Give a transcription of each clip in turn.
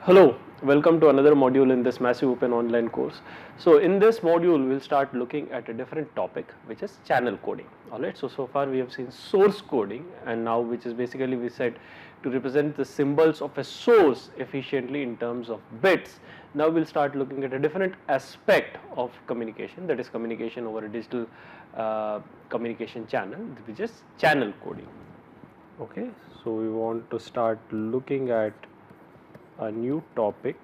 Hello, welcome to another module in this massive open online course. So in this module, we'll start looking at a different topic, which is channel coding. Alright, so far we have seen source coding, and now which is basically we said to represent the symbols of a source efficiently in terms of bits. Now we'll start looking at a different aspect of communication, that is communication over a digital communication channel, which is channel coding. Okay, so we want to start looking at a new topic,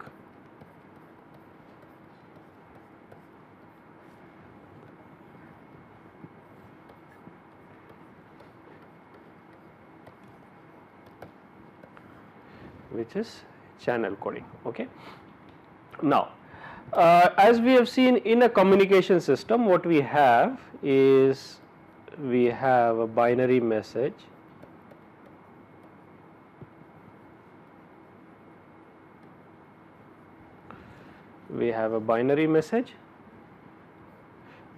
which is channel coding. Okay. Now, as we have seen in a communication system, what we have is we have a binary message,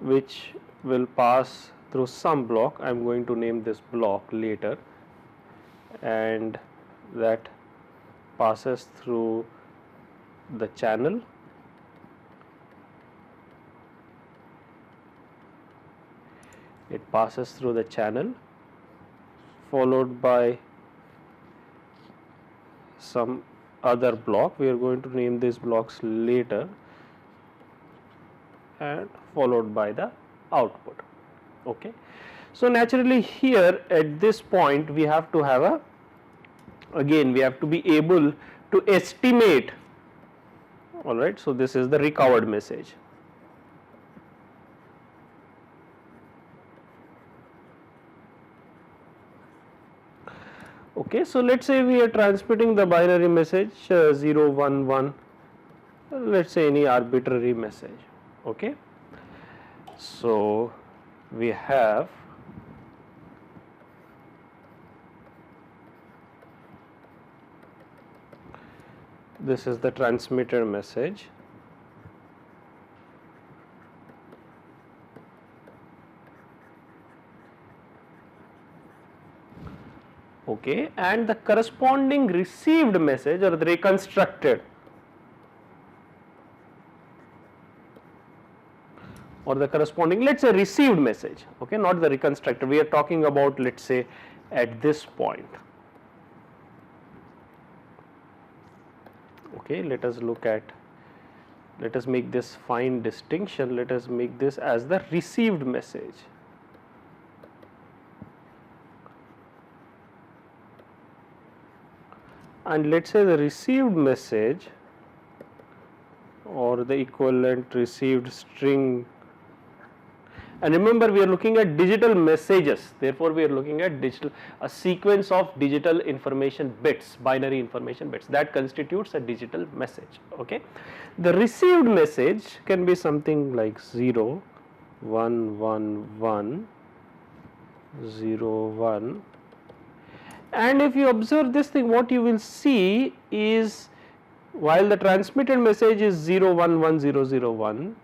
which will pass through some block. I am going to name this block later, and that passes through the channel, followed by some other block. We are going to name these blocks later, and followed by the output. Okay. So naturally here at this point we have to have we have to be able to estimate. Alright, so this is the recovered message. Okay, so let's say we are transmitting the binary message 0, 1, 1, let's say any arbitrary message. Okay, so we have this is the transmitted message. Okay, and the corresponding received message or the reconstructed or the corresponding, let's say, received message. Okay, not the reconstructed. We are talking about, let's say, at this point. Okay, let us make this fine distinction. Let us make this as the received message. And let's say the received message or the equivalent received string, and remember we are looking at digital messages, therefore we are looking at a sequence of digital information bits, binary information bits, that constitutes a digital message. Okay, the received message can be something like 0, 1, 1, 1, 0, 1. And if you observe this thing, what you will see is while the transmitted message is 0, 1, 1, 0, 0, 1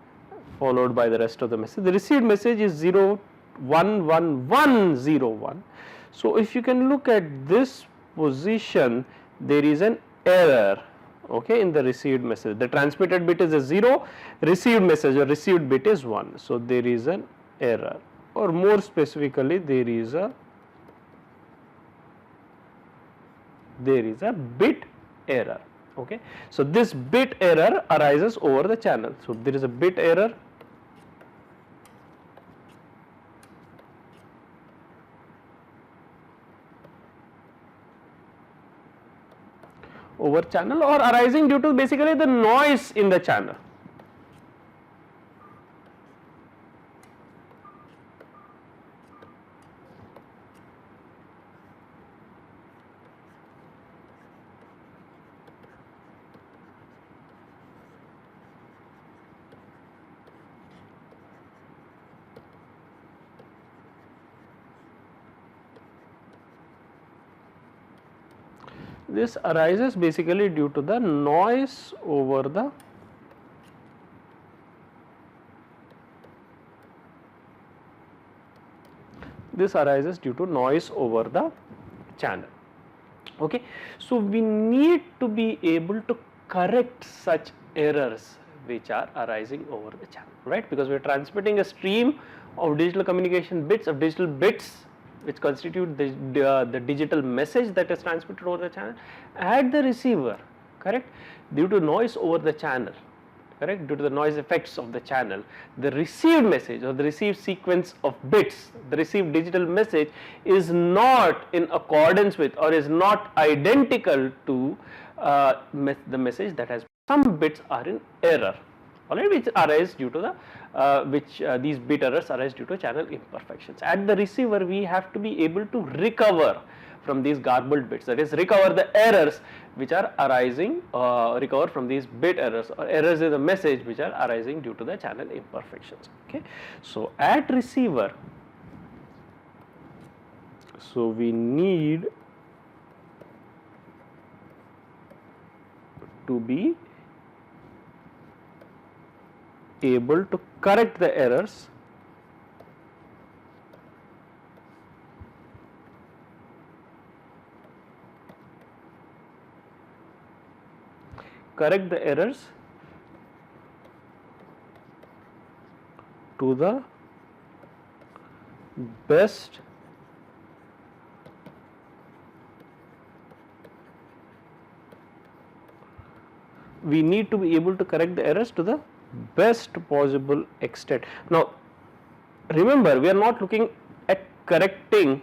followed by the rest of the message, the received message is 0, 1, 1, 1, 0, 1. So if you can look at this position, there is an error, okay, in the received message. The transmitted bit is a 0, received message or received bit is 1. So there is an error, or more specifically there is a bit error. Okay, so this bit error arises over the channel. So there is a bit error over channel, or arising due to basically the noise in the channel. This arises basically due to the noise over the this arises due to noise over the channel. Okay, so we need to be able to correct such errors which are arising over the channel, right? Because we are transmitting a stream of digital communication bits, of digital bits which constitute the digital message that is transmitted over the channel at the receiver, correct? Due to noise over the channel, correct, due to the noise effects of the channel, the received message or the received sequence of bits, the received digital message is not in accordance with or is not identical to the message that has, some bits are in error, alright, which arise due to the these bit errors arise due to channel imperfections. At the receiver, we have to be able to recover from these garbled bits, that is, recover the errors which are arising, recover from these bit errors or errors in the message which are arising due to the channel imperfections. Okay, so at receiver, so we need to be able to correct the errors to the best we need to be able to correct the errors to the best possible extent. Now remember, we are not looking at correcting,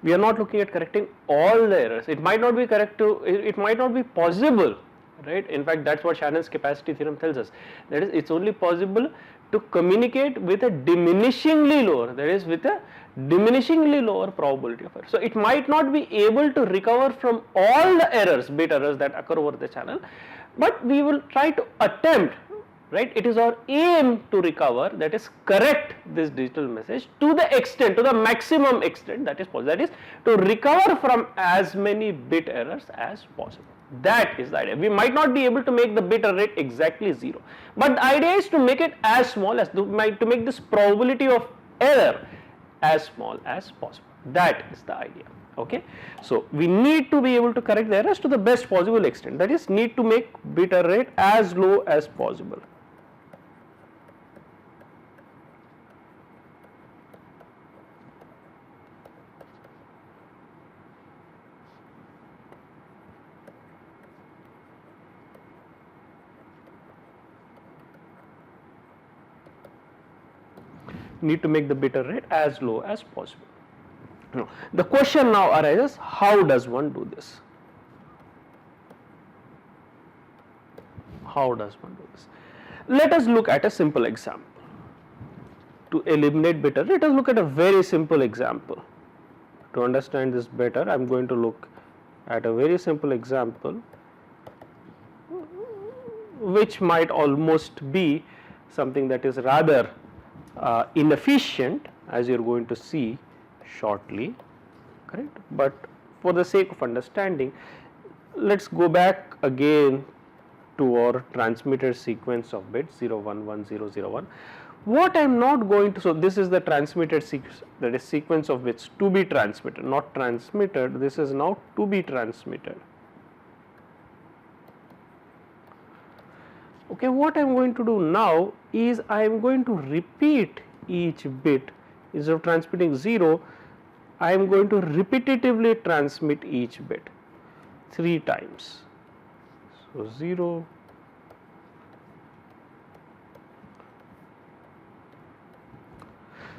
we are not looking at correcting all the errors. It might not be correct to, it might not be possible, right? In fact, that's what Shannon's capacity theorem tells us, that is, it's only possible to communicate with a diminishingly lower, that is, with a diminishingly lower probability of error. So it might not be able to recover from all the errors, bit errors that occur over the channel, but we will try to attempt, right? It is our aim to recover, that is, correct this digital message to the extent, to the maximum extent that is possible, that is, to recover from as many bit errors as possible. That is the idea. We might not be able to make the bit error rate exactly 0, but the idea is to make it as small as, to make this probability of error as small as possible. That is the idea. Okay, so we need to be able to correct the errors to the best possible extent, that is, need to make bit error rate as low as possible. Need to make the bit error rate as low as possible. Now, the question now arises, how does one do this? How does one do this? Let us look at a simple example. To eliminate bit error, let us look at a very simple example. To understand this better, I am going to look at a very simple example which might almost be something that is rather inefficient, as you are going to see shortly, correct, but for the sake of understanding, let us go back again to our transmitted sequence of bits 0 1 1 0 0 1. What I am not going to, so this is the transmitted sequence, that is, sequence of bits to be transmitted, not transmitted, this is now to be transmitted. Okay, what I am going to do now is I am going to repeat each bit. Instead of transmitting 0, I am going to repetitively transmit each bit 3 times. So 0,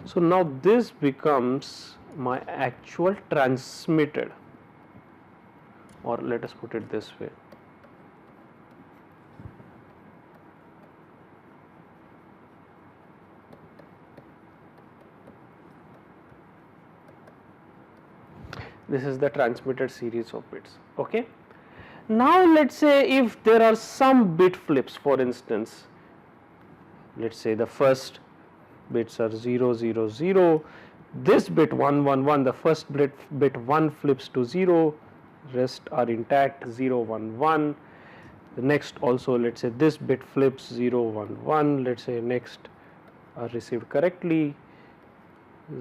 so now this becomes my actual transmitted, or let us put it this way. This is the transmitted series of bits. Okay. Now let us say if there are some bit flips, for instance, let us say the first bits are 0 0 0, this bit 1 1 1, the first bit 1 flips to 0, rest are intact 0 1 1, the next also let us say this bit flips 0 1 1, let us say next are received correctly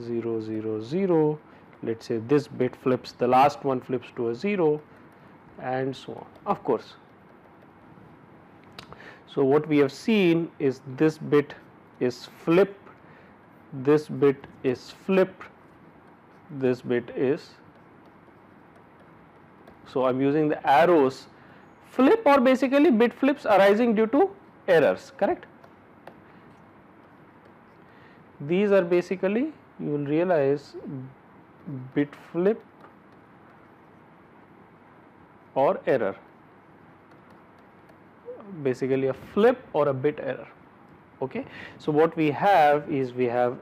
0 0 0, let us say this bit flips, the last one flips to a 0 and so on, of course. So, what we have seen is this bit is flipped, this bit is flipped, this bit is, so I am using the arrows, flip or basically bit flips arising due to errors, correct. These are basically, you will realize, bit flip or error, basically a flip or a bit error. Okay. So, what we have is we have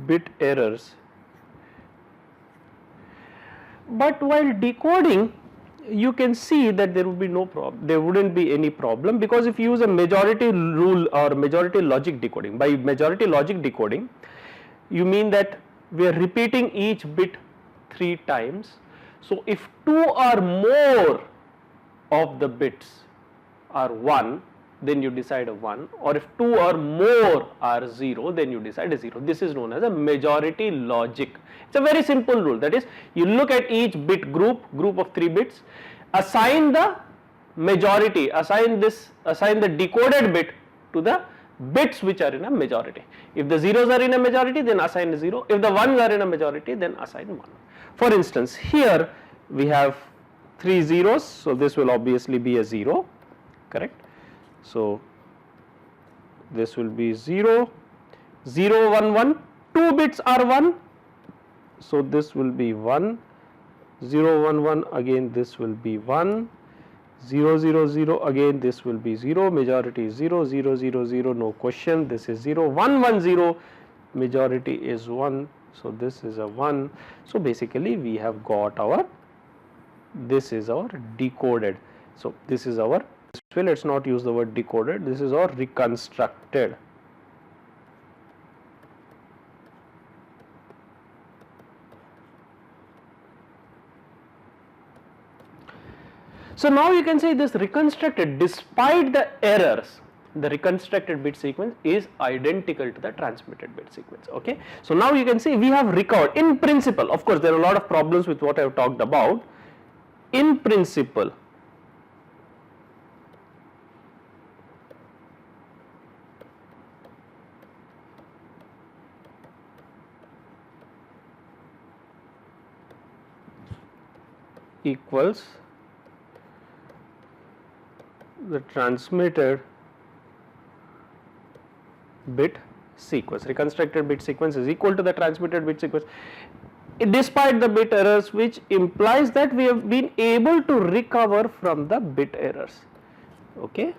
bit errors, but while decoding you can see that there would be no problem, there wouldn't be any problem, because if you use a majority rule or majority logic decoding, by majority logic decoding you mean that we are repeating each bit 3 times. So, if 2 or more of the bits are 1, then you decide a 1, or if 2 or more are 0, then you decide a 0. This is known as a majority logic. It is a very simple rule, that is, you look at each bit group of 3 bits, assign the majority, assign the decoded bit to the bits which are in a majority. If the zeros are in a majority, then assign a 0, if the ones are in a majority, then assign 1. For instance, here we have 3 zeros, so this will obviously be a 0, correct. So, this will be 0, 0, 1, 1, 2 bits are 1, so this will be 1, 0, 1, 1, again this will be 1, 0, 0, 0, again this will be 0, majority is 0, 0, 0, 0, no question, this is 0, 1, 1, 0, majority is 1, so this is a 1. So, basically we have got our, this is our decoded. So, this is our, let us not use the word decoded, this is our reconstructed. So, now you can say this reconstructed, despite the errors, the reconstructed bit sequence is identical to the transmitted bit sequence. Okay. So, now you can see we have recovered, in principle, of course there are a lot of problems with what I have talked about. In principle, equals the transmitted bit sequence, reconstructed bit sequence is equal to the transmitted bit sequence despite the bit errors, which implies that we have been able to recover from the bit errors. Okay.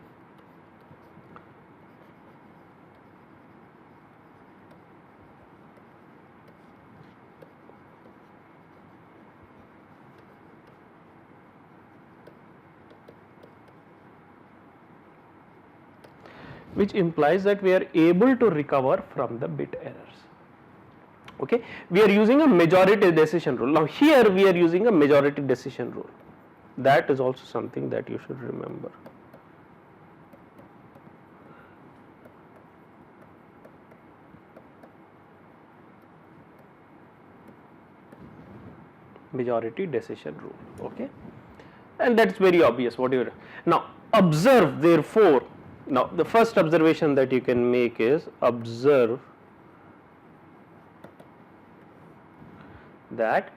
Which implies that we are able to recover from the bit errors. Okay. We are using a majority decision rule. Now, here we are using a majority decision rule. That is also something that you should remember. Majority decision rule. Okay. And that is very obvious. What you now observe, therefore. Now, the first observation that you can make is observe that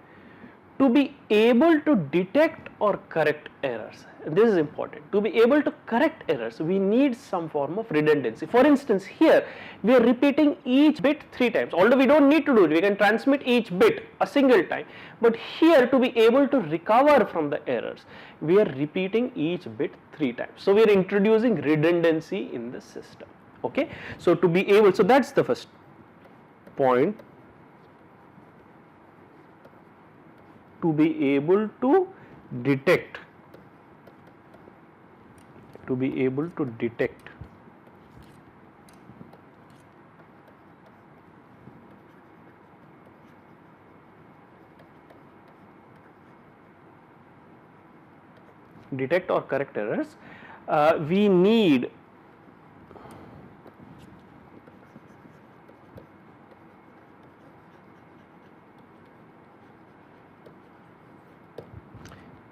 to be able to detect or correct errors, this is important, to be able to correct errors we need some form of redundancy. For instance, here we are repeating each bit 3 times, although we do not need to do it, we can transmit each bit a single time, but here to be able to recover from the errors we are repeating each bit 3 times. So, we are introducing redundancy in the system. Okay. So, to be able, so that is the first point, to be able to detect, detect or correct errors, we need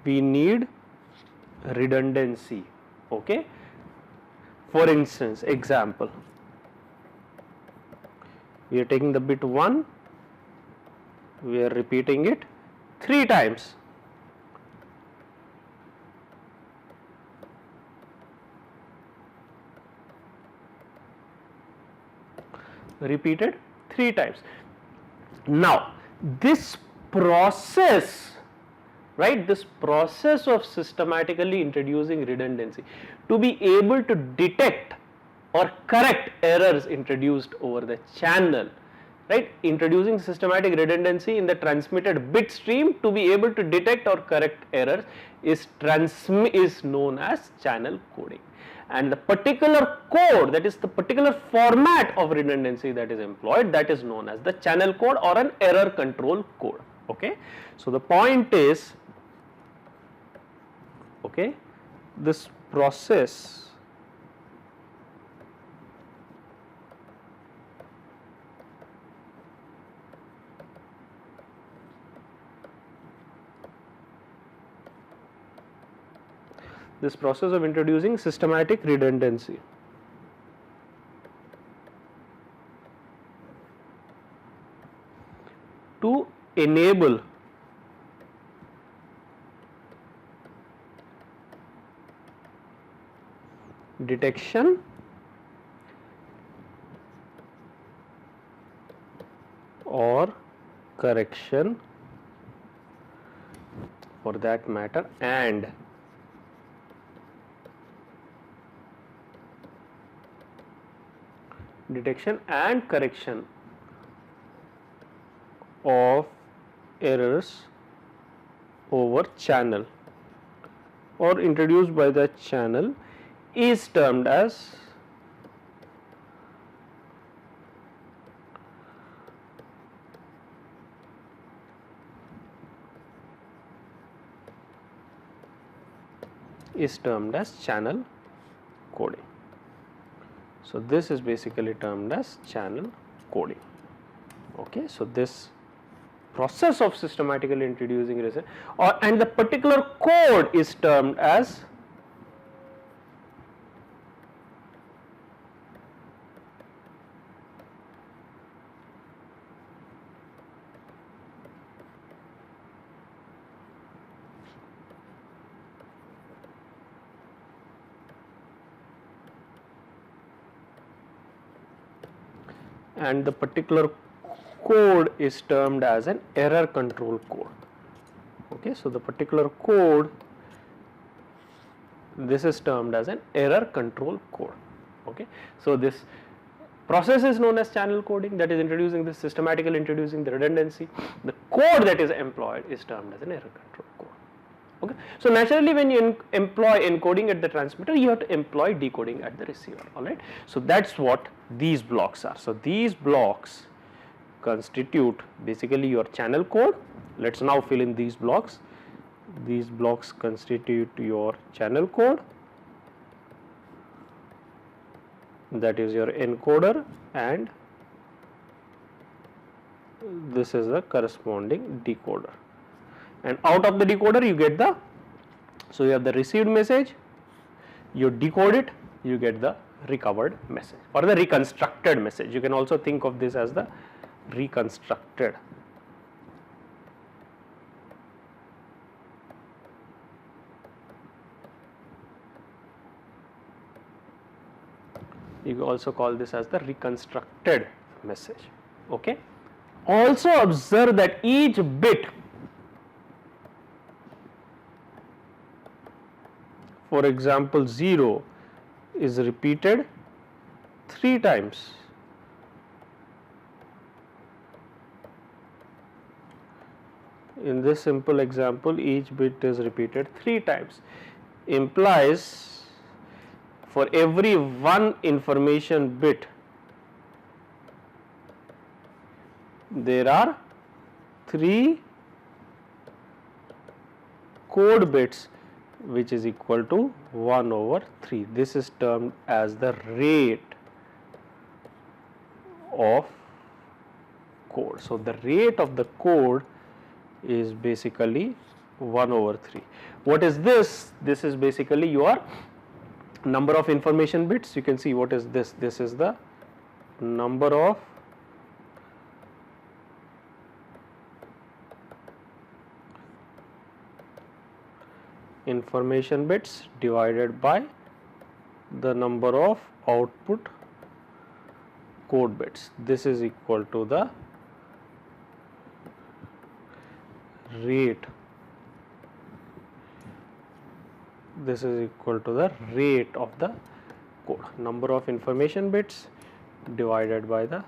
we need redundancy. Okay. For instance, example, we are taking the bit 1, we are repeating it 3 times. Repeated 3 times. Now, this process, right, this process of systematically introducing redundancy to be able to detect or correct errors introduced over the channel, right, introducing systematic redundancy in the transmitted bit stream to be able to detect or correct errors is known as channel coding. And the particular code, that is the particular format of redundancy that is employed, that is known as the channel code or an error control code. Okay. So the point is, okay, this process of introducing systematic redundancy to enable detection or correction, for that matter, and detection and correction of errors over channel or introduced by the channel is termed as channel coding. So this is basically termed as channel coding. Okay, so this process of systematically introducing and the particular code is termed as and the particular code is termed as an error control code. Okay, so the particular code, this is termed as an error control code. Okay, so this process is known as channel coding, that is introducing this systematically introducing the redundancy. The code that is employed is termed as an error control code. Okay, so naturally when you employ encoding at the transmitter, you have to employ decoding at the receiver. All right, so that's what these blocks are. So these blocks constitute basically your channel code. Let's now fill in these blocks. These blocks constitute your channel code, that is your encoder, and this is the corresponding decoder. And out of the decoder you get the, so you have the received message, you decode it, you get the recovered message or the reconstructed message. You can also think of this as the reconstructed. You can also call this as the reconstructed message. Okay. Also observe that each bit, for example 0, is repeated 3 times. In this simple example, each bit is repeated 3 times, implies for every one information bit there are 3 code bits, which is equal to 1 over 3. This is termed as the rate of code. So the rate of the code is basically 1 over 3. What is this? This is basically your number of information bits. You can see what is this. This is the number of information bits divided by the number of output code bits. This is equal to the rate. This is equal to the rate of the code. Number of information bits divided by the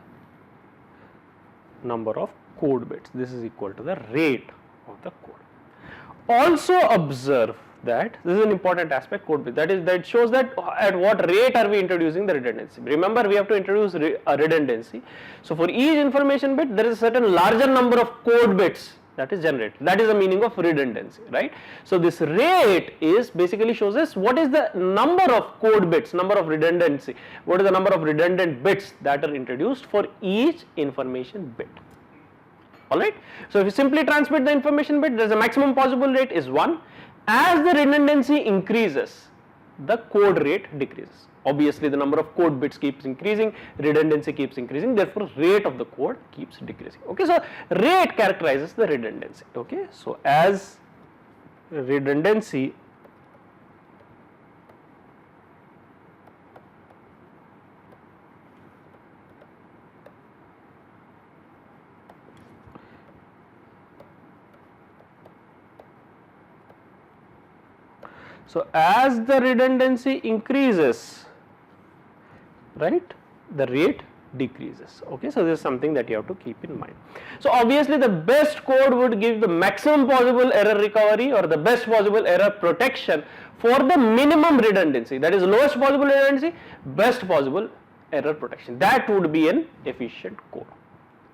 number of code bits. This is equal to the rate of the code. Also observe that this is an important aspect, code bit, that shows that at what rate are we introducing the redundancy. Remember, we have to introduce a redundancy. So for each information bit there is a certain larger number of code bits that is generated. That is the meaning of redundancy, right? So this rate is basically shows us what is the number of code bits, number of redundancy, what is the number of redundant bits that are introduced for each information bit. Alright. So if you simply transmit the information bit, there is a maximum possible rate is 1. As the redundancy increases, the code rate decreases. Obviously the number of code bits keeps increasing, redundancy keeps increasing, therefore rate of the code keeps decreasing. Okay, so rate characterizes the redundancy. Okay, so as redundancy increases, right, the rate decreases. Okay, so this is something that you have to keep in mind. So obviously the best code would give the maximum possible error recovery or the best possible error protection for the minimum redundancy, that is lowest possible redundancy, best possible error protection. That would be an efficient code.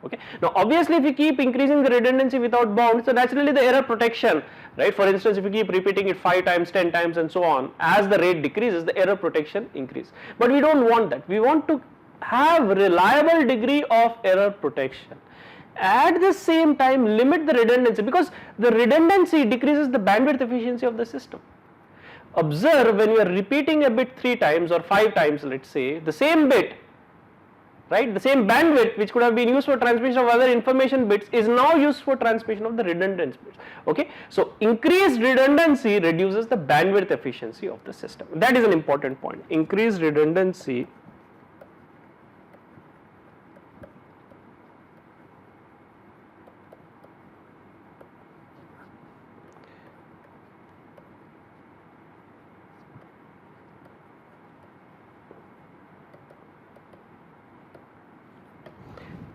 Okay. Now obviously if you keep increasing the redundancy without bounds, so naturally the error protection, right, for instance if you keep repeating it 5 times, 10 times and so on, as the rate decreases the error protection increases. But we don't want that. We want to have reliable degree of error protection. At the same time limit the redundancy, because the redundancy decreases the bandwidth efficiency of the system. Observe, when you are repeating a bit 3 times or 5 times, let's say, the same bit, right, the same bandwidth which could have been used for transmission of other information bits is now used for transmission of the redundant bits. Okay, so increased redundancy reduces the bandwidth efficiency of the system. That is an important point. Increased redundancy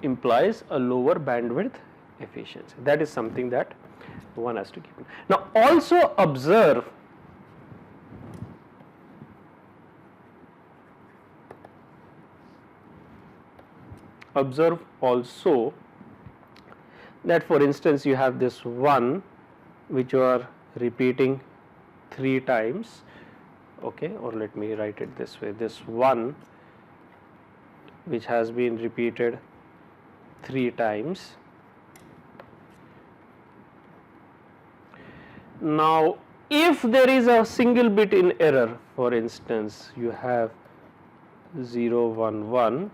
implies a lower bandwidth efficiency. That is something that one has to keep in. Now also observe also that, for instance, you have this 1 which you are repeating 3 times, okay, or let me write it this way, this 1 which has been repeated 3 times. Now if there is a single bit in error, for instance you have 0, 1, 1,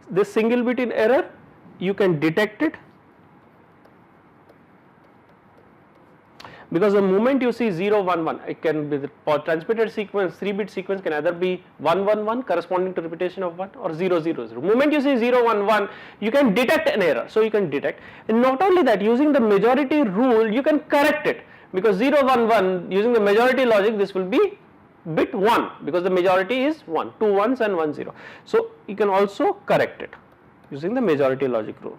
this single bit in error, you can detect it, because the moment you see 0, 1, 1, it can be the transmitted sequence, 3-bit sequence can either be 1, 1, 1 corresponding to repetition of 1 or 0, 0, 0. Moment you see 0, 1, 1, you can detect an error. So you can detect, and not only that, using the majority rule you can correct it, because 0, 1, 1 using the majority logic, this will be bit 1 because the majority is 1, 2 ones and 1 0. So you can also correct it using the majority logic rule.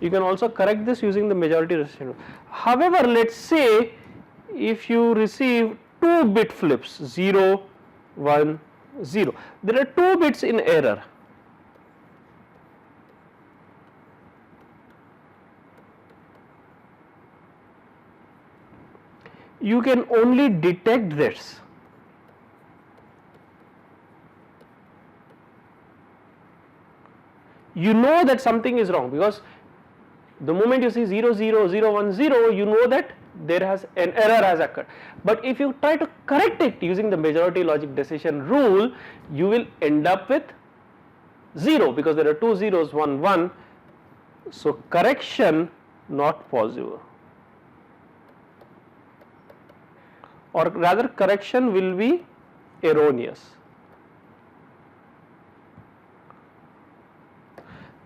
You can also correct this using the majority resistance rule. However, let's say if you receive 2-bit flips 0, 1, 0. There are 2 bits in error. You can only detect this. You know that something is wrong because the moment you see 0 0 0 1 0, you know that there has an error has occurred. But if you try to correct it using the majority logic decision rule, you will end up with 0 because there are 2 zeros 1 1. So correction not possible, or rather correction will be erroneous.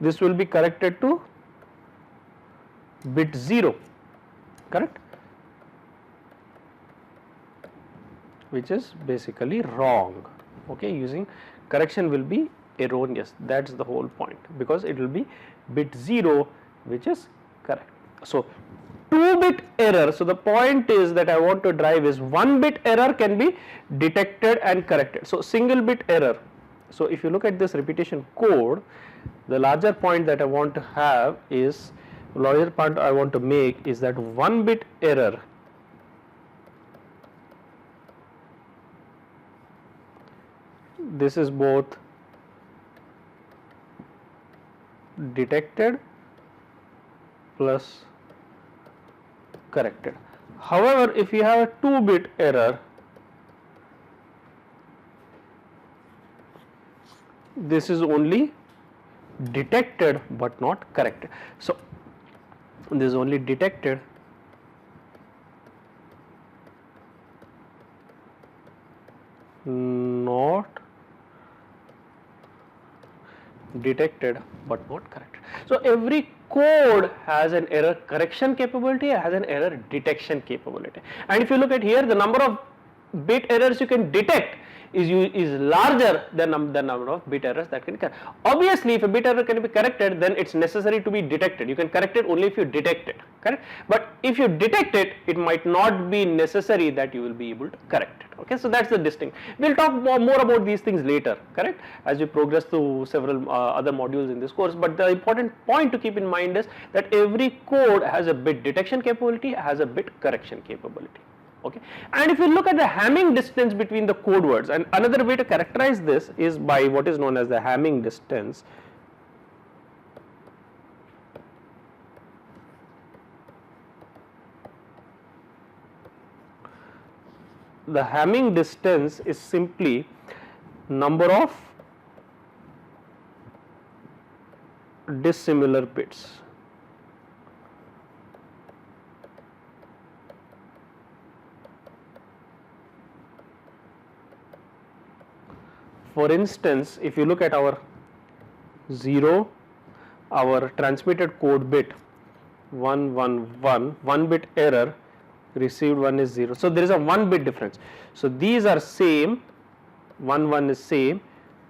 This will be corrected to bit 0, correct, which is basically wrong. Okay, using correction will be erroneous. That's the whole point, because it will be bit 0 which is correct. So 2-bit error. So the point is that I want to drive is 1-bit error can be detected and corrected. So single bit error. So if you look at this repetition code, the larger point that I want to have is, larger point I want to make is that 1-bit error this is both detected plus corrected. However, if you have a 2-bit error, this is only detected but not corrected. So this is only detected not detected but not corrected. So every code has an error correction capability, has an error detection capability, and if you look at here, the number of bit errors you can detect is larger than the number of bit errors that can correct. Obviously, if a bit error can be corrected, then it's necessary to be detected. You can correct it only if you detect it, correct? But if you detect it, it might not be necessary that you will be able to correct it. Okay, so that's the distinct. We'll talk more about these things later, correct, as we progress through several other modules in this course. But the important point to keep in mind is that every code has a bit detection capability, has a bit correction capability. Okay, and if you look at the Hamming distance between the code words, and another way to characterize this is by what is known as the Hamming distance. The Hamming distance is simply number of dissimilar bits. For instance, if you look at our 0, our transmitted code bit 111, 1-bit error, received 1 is 0. So there is a 1-bit difference. So these are same, 1 is same,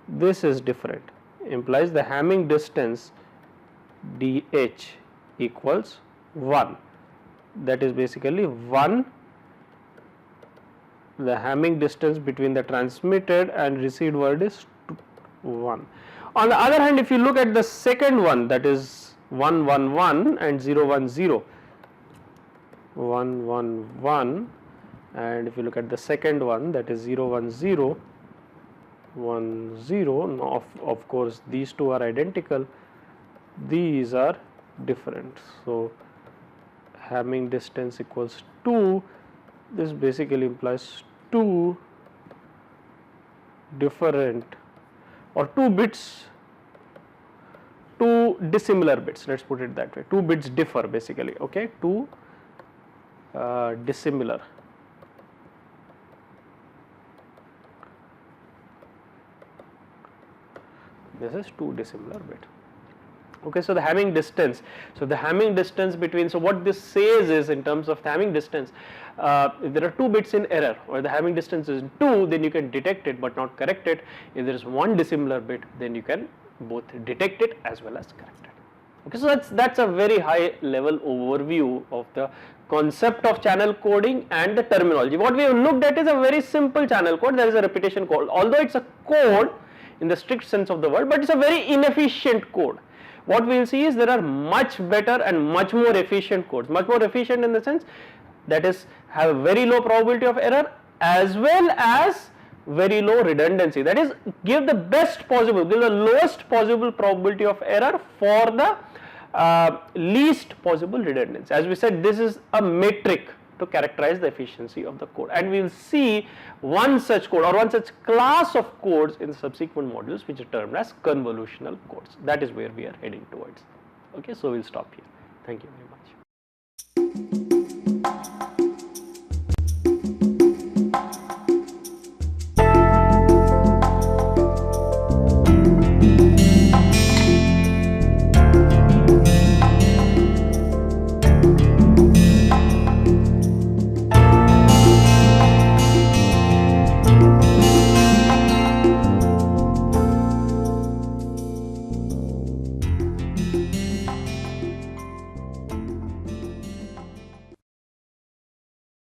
this is different, implies the Hamming distance dh equals 1. That is basically 1, the Hamming distance between the transmitted and received word is 1. On the other hand, if you look at the second one, that is 111 and 010, 111, and if you look at the second one, that is 010, 10, now of course these two are identical, these are different. So Hamming distance equals 2. This basically implies 2 different, or 2 bits, 2 dissimilar bits, let's put it that way. 2 bits differ basically, okay, 2 dissimilar. This is 2 dissimilar bit. Okay, so the Hamming distance. So the Hamming distance between, so what this says is, in terms of the Hamming distance, if there are 2 bits in error, or the Hamming distance is 2, then you can detect it but not correct it. If there is 1 dissimilar bit, then you can both detect it as well as correct it. Okay, so that's a very high level overview of the concept of channel coding and the terminology. What we have looked at is a very simple channel code. There is a repetition code. Although it's a code in the strict sense of the word, but it's a very inefficient code. What we will see is there are much better and much more efficient codes, much more efficient in the sense that is have a very low probability of error as well as very low redundancy, that is give the best possible, give the lowest possible probability of error for the least possible redundancy. As we said, this is a metric to characterize the efficiency of the code, and we will see one such code or one such class of codes in the subsequent modules, which are termed as convolutional codes. That is where we are heading towards. Okay, so we will stop here. Thank you very much.